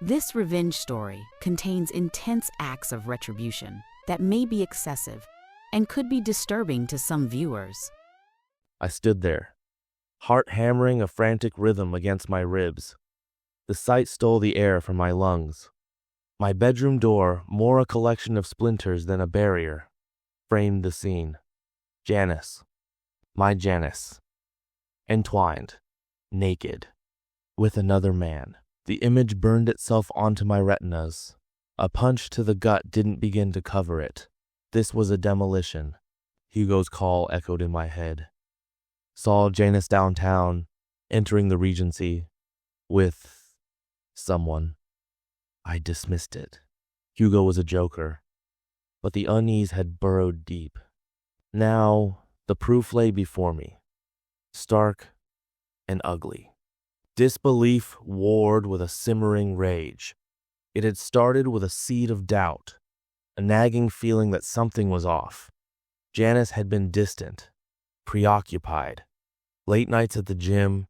This revenge story contains intense acts of retribution that may be excessive and could be disturbing to some viewers. I stood there, heart hammering a frantic rhythm against my ribs. The sight stole the air from my lungs. My bedroom door, more a collection of splinters than a barrier, framed the scene. Janice, my Janice, entwined, naked, with another man. The image burned itself onto my retinas. A punch to the gut didn't begin to cover it. This was a demolition. Hugo's call echoed in my head. Saw Janice downtown, entering the Regency, with someone. I dismissed it. Hugo was a joker. But the unease had burrowed deep. Now, the proof lay before me, stark and ugly. Disbelief warred with a simmering rage. It had started with a seed of doubt, a nagging feeling that something was off. Janice had been distant, preoccupied, late nights at the gym,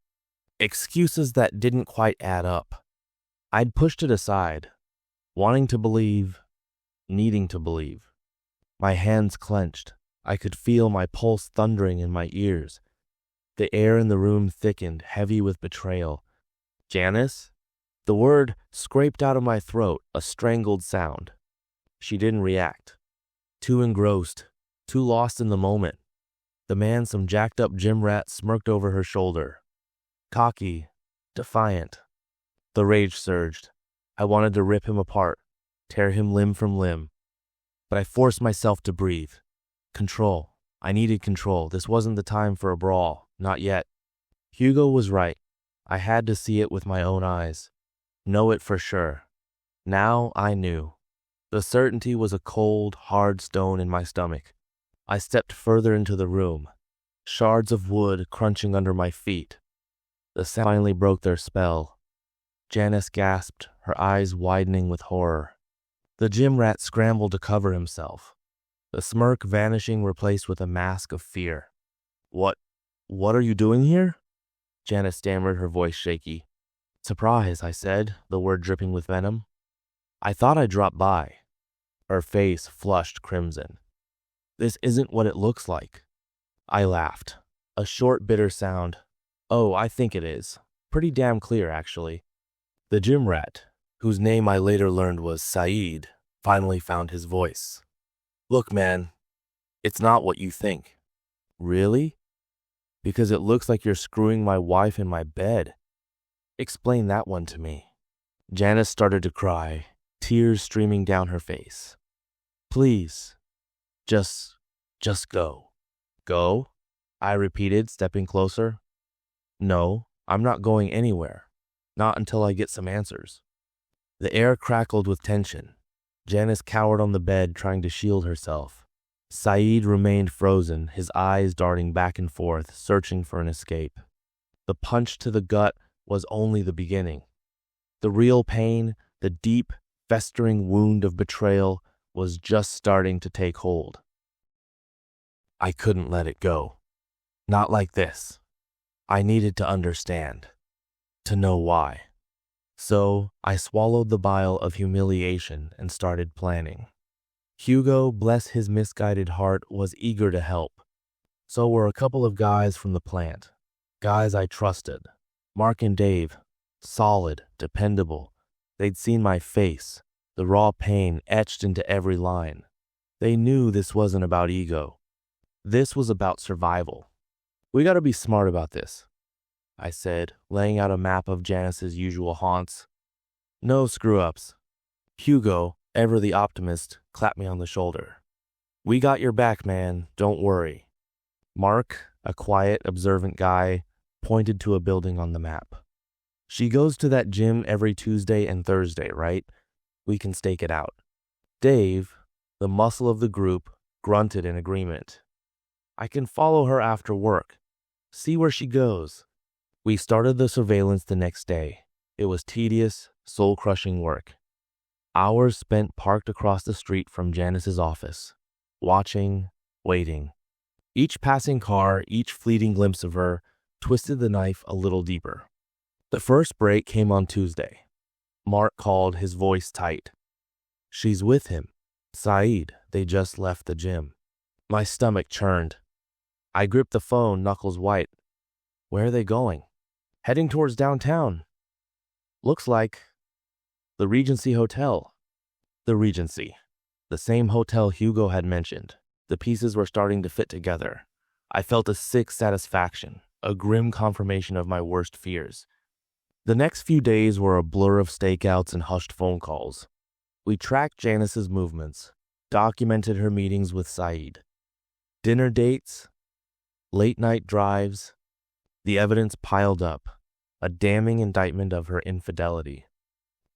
excuses that didn't quite add up. I'd pushed it aside, wanting to believe, needing to believe. My hands clenched. I could feel my pulse thundering in my ears. The air in the room thickened, heavy with betrayal. Janice? The word scraped out of my throat, a strangled sound. She didn't react. Too engrossed, too lost in the moment. The man, some jacked-up gym rat, smirked over her shoulder. Cocky, defiant. The rage surged. I wanted to rip him apart, tear him limb from limb. But I forced myself to breathe. Control. I needed control. This wasn't the time for a brawl. Not yet. Hugo was right. I had to see it with my own eyes. Know it for sure. Now I knew. The certainty was a cold, hard stone in my stomach. I stepped further into the room, shards of wood crunching under my feet. The sound finally broke their spell. Janice gasped, her eyes widening with horror. The gym rat scrambled to cover himself, the smirk vanishing, replaced with a mask of fear. What are you doing here? Janice stammered, her voice shaky. Surprise, I said, the word dripping with venom. I thought I'd drop by. Her face flushed crimson. This isn't what it looks like. I laughed. A short, bitter sound. Oh, I think it is. Pretty damn clear, actually. The gym rat, whose name I later learned was Saeed, finally found his voice. Look, man, it's not what you think. Really? Because it looks like you're screwing my wife in my bed. Explain that one to me. Janice started to cry, tears streaming down her face. Please, just go. Go? I repeated, stepping closer. No, I'm not going anywhere. Not until I get some answers. The air crackled with tension. Janice cowered on the bed, trying to shield herself. Saeed remained frozen, his eyes darting back and forth, searching for an escape. The punch to the gut was only the beginning. The real pain, the deep, festering wound of betrayal, was just starting to take hold. I couldn't let it go. Not like this. I needed to understand, to know why. So I swallowed the bile of humiliation and started planning. Hugo, bless his misguided heart, was eager to help. So were a couple of guys from the plant. Guys I trusted. Mark and Dave. Solid, dependable. They'd seen my face, the raw pain etched into every line. They knew this wasn't about ego. This was about survival. We gotta be smart about this, I said, laying out a map of Janice's usual haunts. No screw-ups. Hugo, ever the optimist, clapped me on the shoulder. We got your back, man. Don't worry. Mark, a quiet, observant guy, pointed to a building on the map. She goes to that gym every Tuesday and Thursday, right? We can stake it out. Dave, the muscle of the group, grunted in agreement. I can follow her after work. See where she goes. We started the surveillance the next day. It was tedious, soul-crushing work. Hours spent parked across the street from Janice's office, watching, waiting. Each passing car, each fleeting glimpse of her, twisted the knife a little deeper. The first break came on Tuesday. Mark called, his voice tight. She's with him. Saeed, they just left the gym. My stomach churned. I gripped the phone, knuckles white. Where are they going? Heading towards downtown. Looks like the Regency Hotel. The Regency. The same hotel Hugo had mentioned. The pieces were starting to fit together. I felt a sick satisfaction, a grim confirmation of my worst fears. The next few days were a blur of stakeouts and hushed phone calls. We tracked Janice's movements, documented her meetings with Saeed. Dinner dates, late-night drives. The evidence piled up, a damning indictment of her infidelity.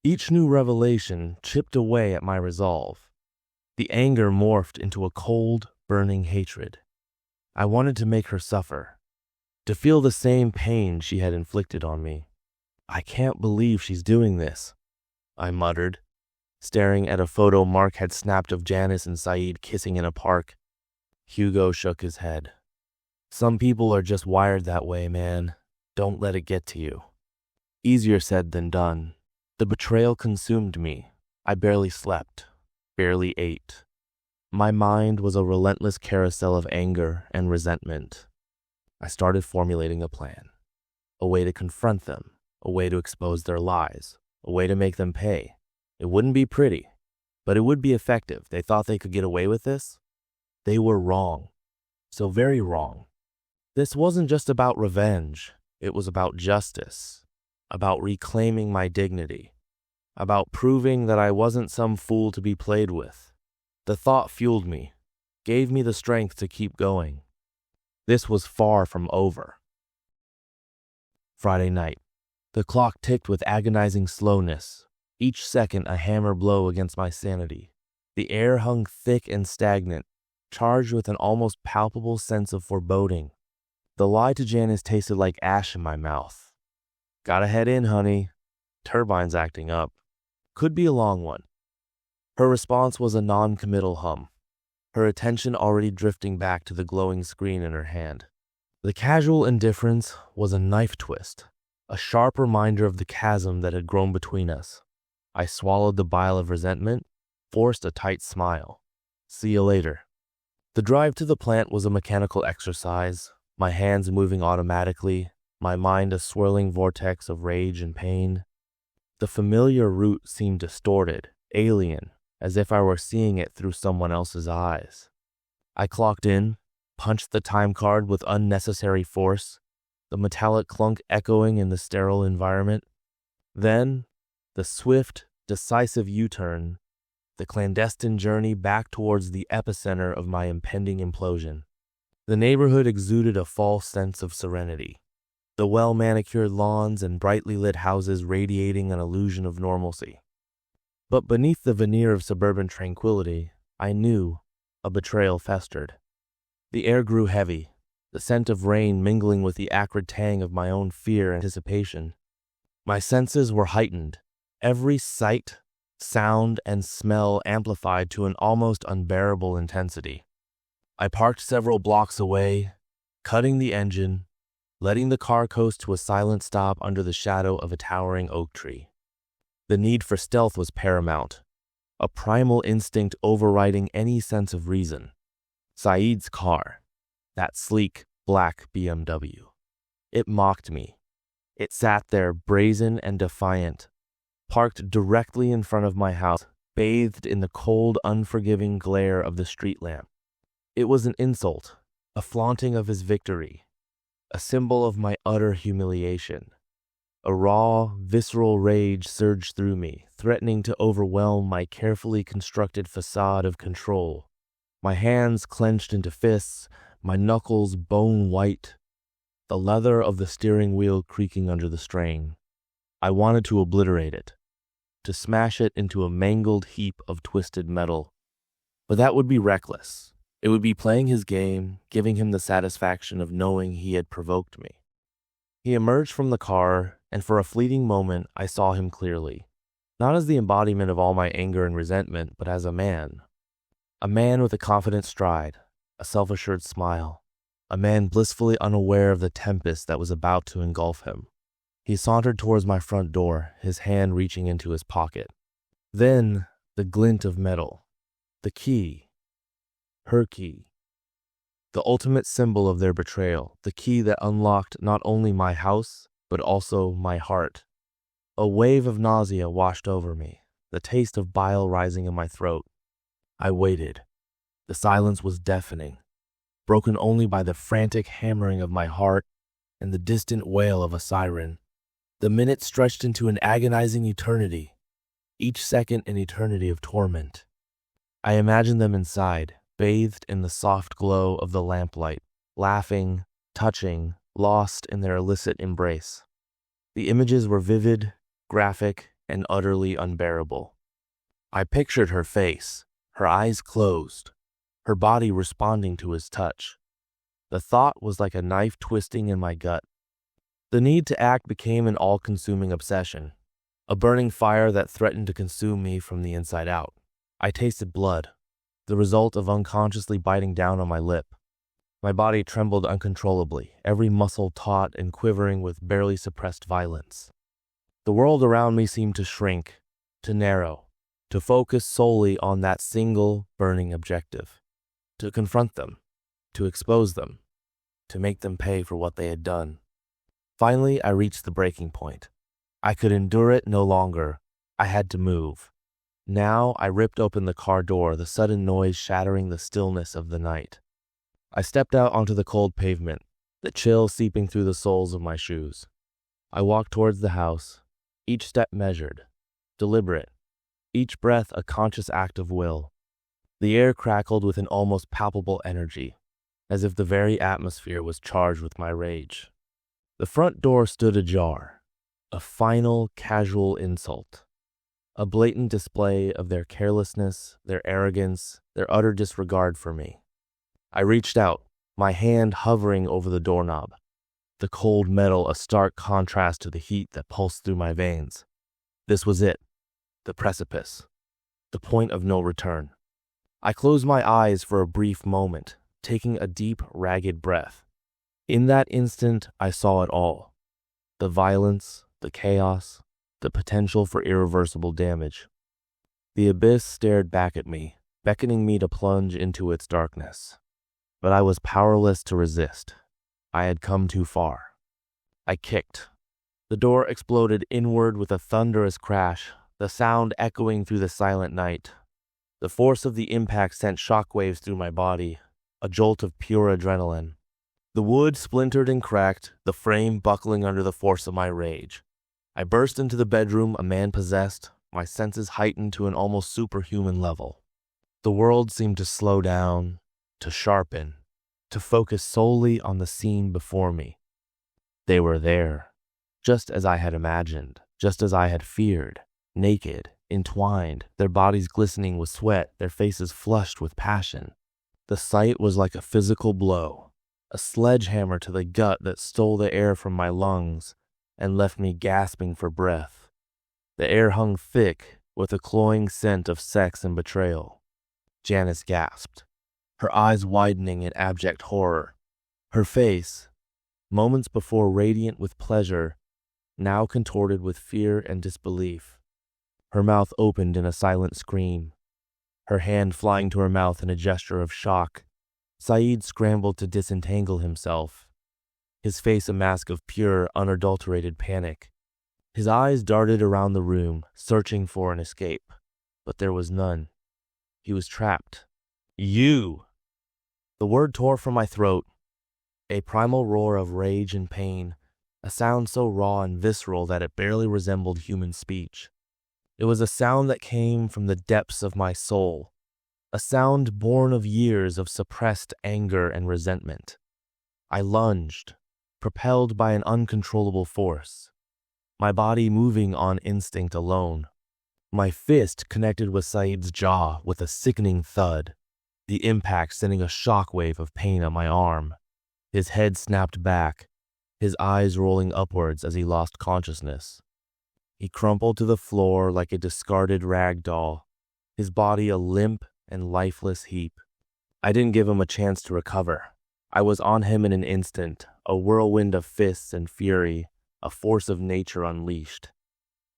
Each new revelation chipped away at my resolve. The anger morphed into a cold, burning hatred. I wanted to make her suffer, to feel the same pain she had inflicted on me. I can't believe she's doing this, I muttered, staring at a photo Mark had snapped of Janice and Saeed kissing in a park. Hugo shook his head. Some people are just wired that way, man. Don't let it get to you. Easier said than done. The betrayal consumed me. I barely slept, barely ate. My mind was a relentless carousel of anger and resentment. I started formulating a plan, a way to confront them, a way to expose their lies, a way to make them pay. It wouldn't be pretty, but it would be effective. They thought they could get away with this? They were wrong. So very wrong. This wasn't just about revenge. It was about justice, about reclaiming my dignity, about proving that I wasn't some fool to be played with. The thought fueled me, gave me the strength to keep going. This was far from over. Friday night. The clock ticked with agonizing slowness, each second a hammer blow against my sanity. The air hung thick and stagnant, charged with an almost palpable sense of foreboding. The lie to Janice tasted like ash in my mouth. Gotta head in, honey. Turbine's acting up. Could be a long one. Her response was a non-committal hum, her attention already drifting back to the glowing screen in her hand. The casual indifference was a knife twist, a sharp reminder of the chasm that had grown between us. I swallowed the bile of resentment, forced a tight smile. See you later. The drive to the plant was a mechanical exercise, my hands moving automatically, my mind a swirling vortex of rage and pain. The familiar route seemed distorted, alien, as if I were seeing it through someone else's eyes. I clocked in, punched the time card with unnecessary force, the metallic clunk echoing in the sterile environment. Then, the swift, decisive U-turn, the clandestine journey back towards the epicenter of my impending implosion. The neighborhood exuded a false sense of serenity, the well-manicured lawns and brightly lit houses radiating an illusion of normalcy. But beneath the veneer of suburban tranquility, I knew a betrayal festered. The air grew heavy, the scent of rain mingling with the acrid tang of my own fear and anticipation. My senses were heightened, every sight, sound, and smell amplified to an almost unbearable intensity. I parked several blocks away, cutting the engine, letting the car coast to a silent stop under the shadow of a towering oak tree. The need for stealth was paramount, a primal instinct overriding any sense of reason. Saeed's car, that sleek, black BMW. It mocked me. It sat there brazen and defiant, parked directly in front of my house, bathed in the cold, unforgiving glare of the street lamp. It was an insult, a flaunting of his victory, a symbol of my utter humiliation. A raw, visceral rage surged through me, threatening to overwhelm my carefully constructed facade of control. My hands clenched into fists, my knuckles bone white, the leather of the steering wheel creaking under the strain. I wanted to obliterate it, to smash it into a mangled heap of twisted metal. But that would be reckless. It would be playing his game, giving him the satisfaction of knowing he had provoked me. He emerged from the car, and for a fleeting moment I saw him clearly, not as the embodiment of all my anger and resentment, but as a man with a confident stride, a self-assured smile, a man blissfully unaware of the tempest that was about to engulf him. He sauntered towards my front door, his hand reaching into his pocket. Then, the glint of metal. The key. Her key. The ultimate symbol of their betrayal, the key that unlocked not only my house, but also my heart. A wave of nausea washed over me, the taste of bile rising in my throat. I waited. The silence was deafening, broken only by the frantic hammering of my heart and the distant wail of a siren. The minutes stretched into an agonizing eternity, each second an eternity of torment. I imagined them inside, bathed in the soft glow of the lamplight, laughing, touching, lost in their illicit embrace. The images were vivid, graphic, and utterly unbearable. I pictured her face, her eyes closed, her body responding to his touch. The thought was like a knife twisting in my gut. The need to act became an all-consuming obsession, a burning fire that threatened to consume me from the inside out. I tasted blood, the result of unconsciously biting down on my lip. My body trembled uncontrollably, every muscle taut and quivering with barely suppressed violence. The world around me seemed to shrink, to narrow, to focus solely on that single burning objective. To confront them, to expose them, to make them pay for what they had done. Finally, I reached the breaking point. I could endure it no longer. I had to move. Now I ripped open the car door, the sudden noise shattering the stillness of the night. I stepped out onto the cold pavement, the chill seeping through the soles of my shoes. I walked towards the house, each step measured, deliberate, each breath a conscious act of will. The air crackled with an almost palpable energy, as if the very atmosphere was charged with my rage. The front door stood ajar, a final, casual insult, a blatant display of their carelessness, their arrogance, their utter disregard for me. I reached out, my hand hovering over the doorknob, the cold metal a stark contrast to the heat that pulsed through my veins. This was it, the precipice, the point of no return. I closed my eyes for a brief moment, taking a deep, ragged breath. In that instant, I saw it all. The violence, the chaos, the potential for irreversible damage. The abyss stared back at me, beckoning me to plunge into its darkness. But I was powerless to resist. I had come too far. I kicked. The door exploded inward with a thunderous crash, the sound echoing through the silent night. The force of the impact sent shockwaves through my body, a jolt of pure adrenaline. The wood splintered and cracked, the frame buckling under the force of my rage. I burst into the bedroom, a man possessed, my senses heightened to an almost superhuman level. The world seemed to slow down, to sharpen, to focus solely on the scene before me. They were there, just as I had imagined, just as I had feared, naked, entwined, their bodies glistening with sweat, their faces flushed with passion. The sight was like a physical blow, a sledgehammer to the gut that stole the air from my lungs and left me gasping for breath. The air hung thick with a cloying scent of sex and betrayal. Janice gasped, her eyes widening in abject horror. Her face, moments before radiant with pleasure, now contorted with fear and disbelief. Her mouth opened in a silent scream, her hand flying to her mouth in a gesture of shock. Saeed scrambled to disentangle himself, his face a mask of pure, unadulterated panic. His eyes darted around the room, searching for an escape, but there was none. He was trapped. You! The word tore from my throat, a primal roar of rage and pain, a sound so raw and visceral that it barely resembled human speech. It was a sound that came from the depths of my soul, a sound born of years of suppressed anger and resentment. I lunged, propelled by an uncontrollable force, my body moving on instinct alone. My fist connected with Saeed's jaw with a sickening thud, the impact sending a shockwave of pain up my arm. His head snapped back, his eyes rolling upwards as he lost consciousness. He crumpled to the floor like a discarded rag doll, his body a limp and lifeless heap. I didn't give him a chance to recover. I was on him in an instant, a whirlwind of fists and fury, a force of nature unleashed.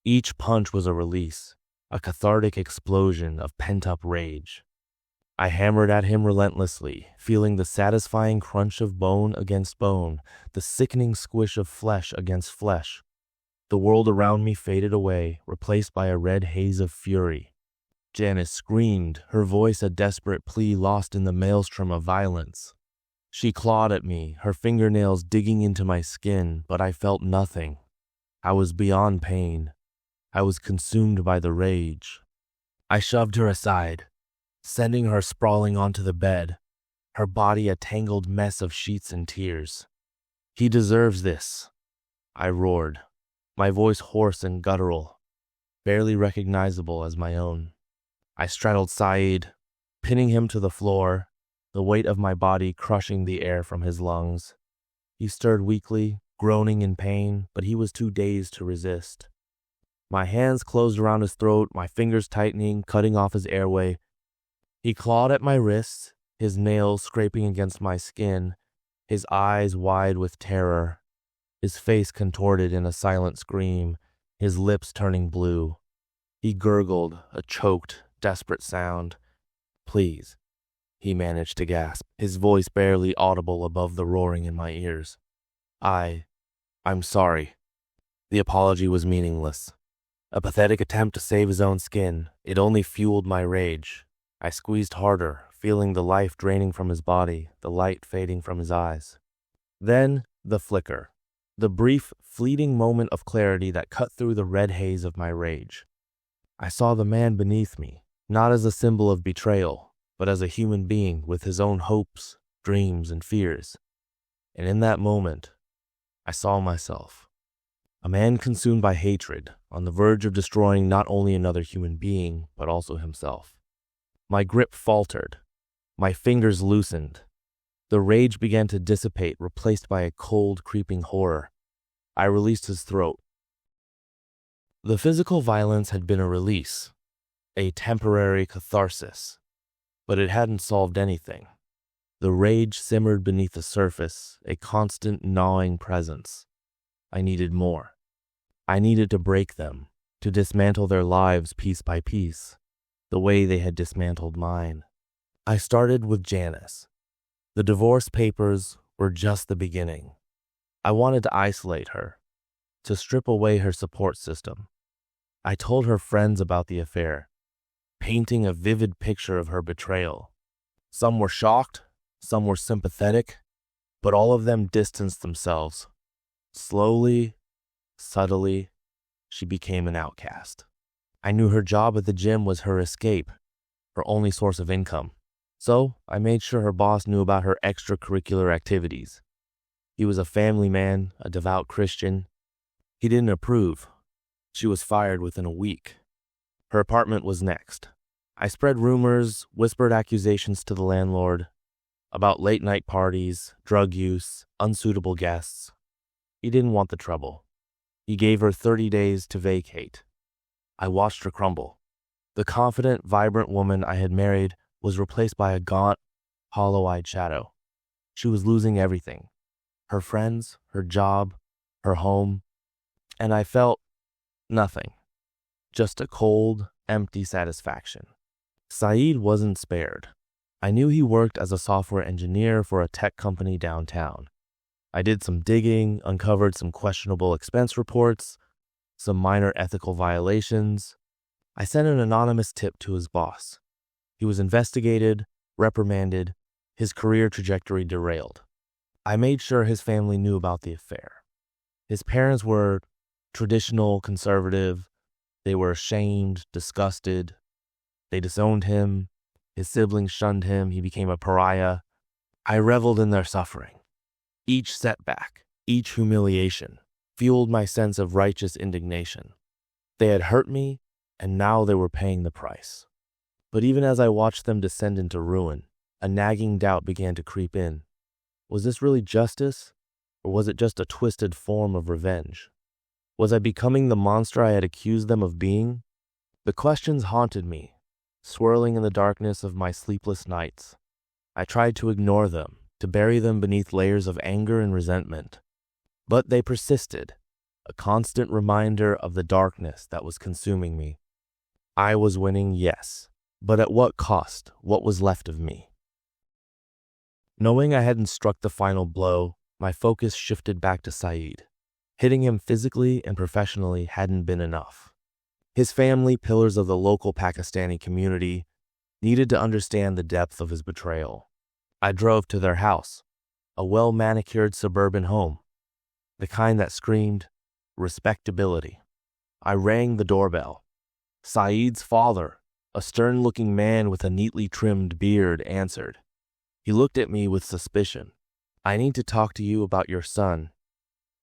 Each punch was a release, a cathartic explosion of pent-up rage. I hammered at him relentlessly, feeling the satisfying crunch of bone against bone, the sickening squish of flesh against flesh. The world around me faded away, replaced by a red haze of fury. Janice screamed, her voice a desperate plea lost in the maelstrom of violence. She clawed at me, her fingernails digging into my skin, but I felt nothing. I was beyond pain. I was consumed by the rage. I shoved her aside, sending her sprawling onto the bed, her body a tangled mess of sheets and tears. "He deserves this," I roared, my voice hoarse and guttural, barely recognizable as my own. I straddled Saeed, pinning him to the floor, the weight of my body crushing the air from his lungs. He stirred weakly, groaning in pain, but he was too dazed to resist. My hands closed around his throat, my fingers tightening, cutting off his airway. He clawed at my wrists, his nails scraping against my skin, his eyes wide with terror, his face contorted in a silent scream, his lips turning blue. He gurgled, a choked, desperate sound. "Please," he managed to gasp, his voice barely audible above the roaring in my ears. I'm sorry." The apology was meaningless. A pathetic attempt to save his own skin. It only fueled my rage. I squeezed harder, feeling the life draining from his body, the light fading from his eyes. Then, the flicker. The brief, fleeting moment of clarity that cut through the red haze of my rage. I saw the man beneath me, not as a symbol of betrayal, but as a human being with his own hopes, dreams, and fears. And in that moment, I saw myself. A man consumed by hatred, on the verge of destroying not only another human being, but also himself. My grip faltered. My fingers loosened. The rage began to dissipate, replaced by a cold, creeping horror. I released his throat. The physical violence had been a release, a temporary catharsis, but it hadn't solved anything. The rage simmered beneath the surface, a constant gnawing presence. I needed more. I needed to break them, to dismantle their lives piece by piece, the way they had dismantled mine. I started with Janice. The divorce papers were just the beginning. I wanted to isolate her, to strip away her support system. I told her friends about the affair, painting a vivid picture of her betrayal. Some were shocked, some were sympathetic, but all of them distanced themselves. Slowly, subtly, she became an outcast. I knew her job at the gym was her escape, her only source of income. So I made sure her boss knew about her extracurricular activities. He was a family man, a devout Christian. He didn't approve. She was fired within a week. Her apartment was next. I spread rumors, whispered accusations to the landlord about late-night parties, drug use, unsuitable guests. He didn't want the trouble. He gave her 30 days to vacate. I watched her crumble. The confident, vibrant woman I had married was replaced by a gaunt, hollow-eyed shadow. She was losing everything. Her friends, her job, her home. And I felt nothing. Just a cold, empty satisfaction. Saeed wasn't spared. I knew he worked as a software engineer for a tech company downtown. I did some digging, uncovered some questionable expense reports, some minor ethical violations. I sent an anonymous tip to his boss. He was investigated, reprimanded, his career trajectory derailed. I made sure his family knew about the affair. His parents were traditional, conservative. They were ashamed, disgusted. They disowned him. His siblings shunned him. He became a pariah. I reveled in their suffering. Each setback, each humiliation, fueled my sense of righteous indignation. They had hurt me, and now they were paying the price. But even as I watched them descend into ruin, a nagging doubt began to creep in. Was this really justice, or was it just a twisted form of revenge? Was I becoming the monster I had accused them of being? The questions haunted me, swirling in the darkness of my sleepless nights. I tried to ignore them, to bury them beneath layers of anger and resentment. But they persisted. a constant reminder of the darkness that was consuming me. I was winning, yes, but at what cost? What was left of me? Knowing I hadn't struck the final blow, my focus shifted back to Saeed. Hitting him physically and professionally hadn't been enough. His family, pillars of the local Pakistani community, needed to understand the depth of his betrayal. I drove to their house, a well-manicured suburban home, the kind that screamed respectability. I rang the doorbell. Saeed's father, a stern-looking man with a neatly trimmed beard, answered. He looked at me with suspicion. "I need to talk to you about your son,"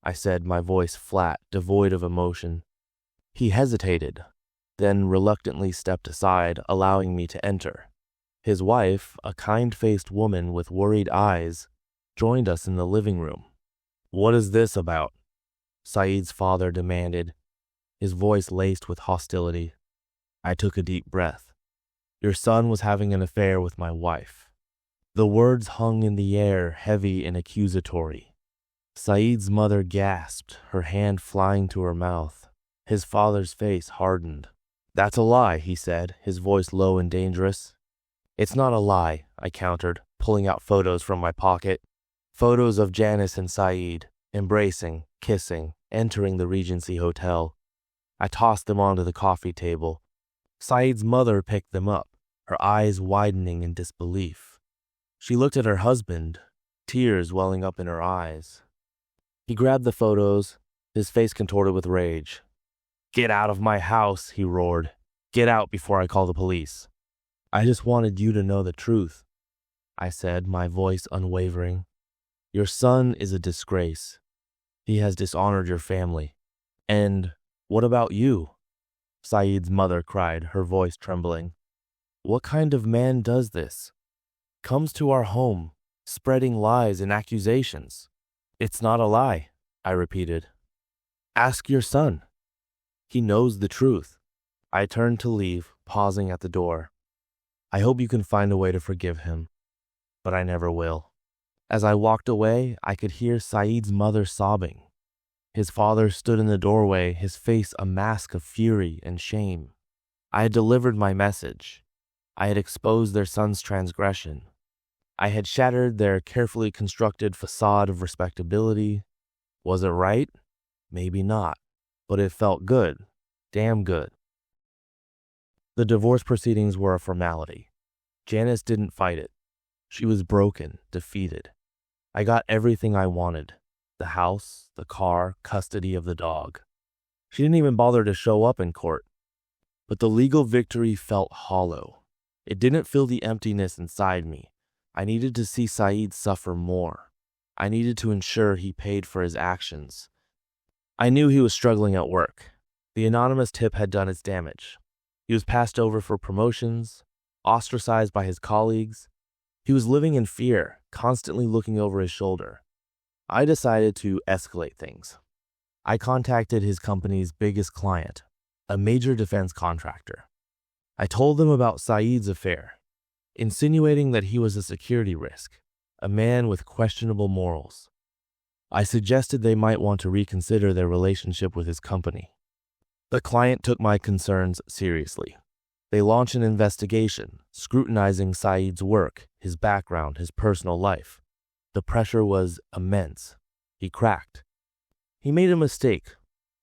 I said, my voice flat, devoid of emotion. He hesitated, then reluctantly stepped aside, allowing me to enter. His wife, a kind-faced woman with worried eyes, joined us in the living room. "What is this about?" Saeed's father demanded, his voice laced with hostility. I took a deep breath. "Your son was having an affair with my wife." The words hung in the air, heavy and accusatory. Saeed's mother gasped, her hand flying to her mouth. His father's face hardened. "That's a lie," he said, his voice low and dangerous. "It's not a lie," I countered, pulling out photos from my pocket. Photos of Janice and Saeed, embracing, kissing, entering the Regency Hotel. I tossed them onto the coffee table. Saeed's mother picked them up, her eyes widening in disbelief. She looked at her husband, tears welling up in her eyes. He grabbed the photos, his face contorted with rage. "Get out of my house," he roared. "Get out before I call the police." "I just wanted you to know the truth," I said, my voice unwavering. "Your son is a disgrace. He has dishonored your family. And what about you?" Saeed's mother cried, her voice trembling. "What kind of man does this? Comes to our home, spreading lies and accusations." "It's not a lie," I repeated. "Ask your son. He knows the truth." I turned to leave, pausing at the door. I hope you can find a way to forgive him, but I never will. As I walked away, I could hear Saeed's mother sobbing. His father stood in the doorway, his face a mask of fury and shame. I had delivered my message. I had exposed their son's transgression. I had shattered their carefully constructed facade of respectability. Was it right? Maybe not, but it felt good. Damn good. The divorce proceedings were a formality. Janice didn't fight it. She was broken, defeated. I got everything I wanted. The house, the car, custody of the dog. She didn't even bother to show up in court. But the legal victory felt hollow. It didn't fill the emptiness inside me. I needed to see Saeed suffer more. I needed to ensure he paid for his actions. I knew he was struggling at work. The anonymous tip had done its damage. He was passed over for promotions, ostracized by his colleagues. He was living in fear, constantly looking over his shoulder. I decided to escalate things. I contacted his company's biggest client, a major defense contractor. I told them about Saeed's affair, insinuating that he was a security risk, a man with questionable morals. I suggested they might want to reconsider their relationship with his company. The client took my concerns seriously. They launched an investigation, scrutinizing Saeed's work, his background, his personal life. The pressure was immense. He cracked. He made a mistake,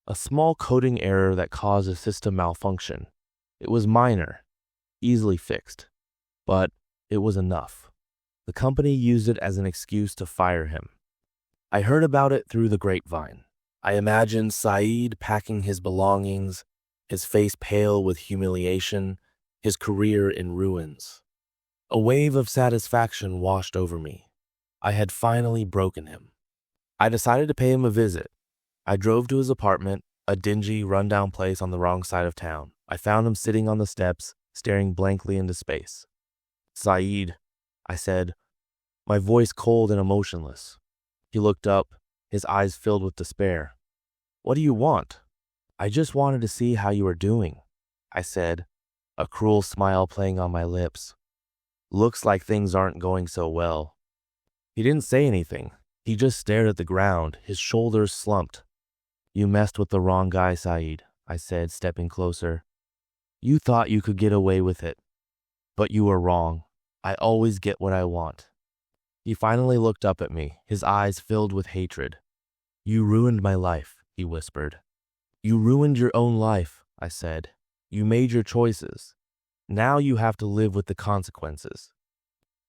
a small coding error that caused a system malfunction. It was minor, easily fixed. But it was enough. The company used it as an excuse to fire him. I heard about it through the grapevine. I imagined Saeed packing his belongings, his face pale with humiliation, his career in ruins. A wave of satisfaction washed over me. I had finally broken him. I decided to pay him a visit. I drove to his apartment, a dingy, rundown place on the wrong side of town. I found him sitting on the steps, staring blankly into space. "Saeed," I said, my voice cold and emotionless. He looked up, his eyes filled with despair. "What do you want?" "I just wanted to see how you were doing," I said, a cruel smile playing on my lips. "Looks like things aren't going so well." He didn't say anything. He just stared at the ground, his shoulders slumped. You messed with the wrong guy, Saeed, I said, stepping closer. You thought you could get away with it. But you were wrong. I always get what I want. He finally looked up at me, his eyes filled with hatred. You ruined my life, he whispered. You ruined your own life, I said. You made your choices. Now you have to live with the consequences.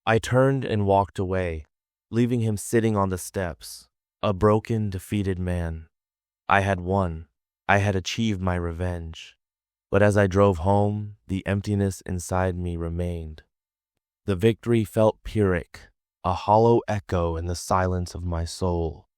I turned and walked away, leaving him sitting on the steps, a broken, defeated man. I had won. I had achieved my revenge. But as I drove home, the emptiness inside me remained. The victory felt pyrrhic, a hollow echo in the silence of my soul.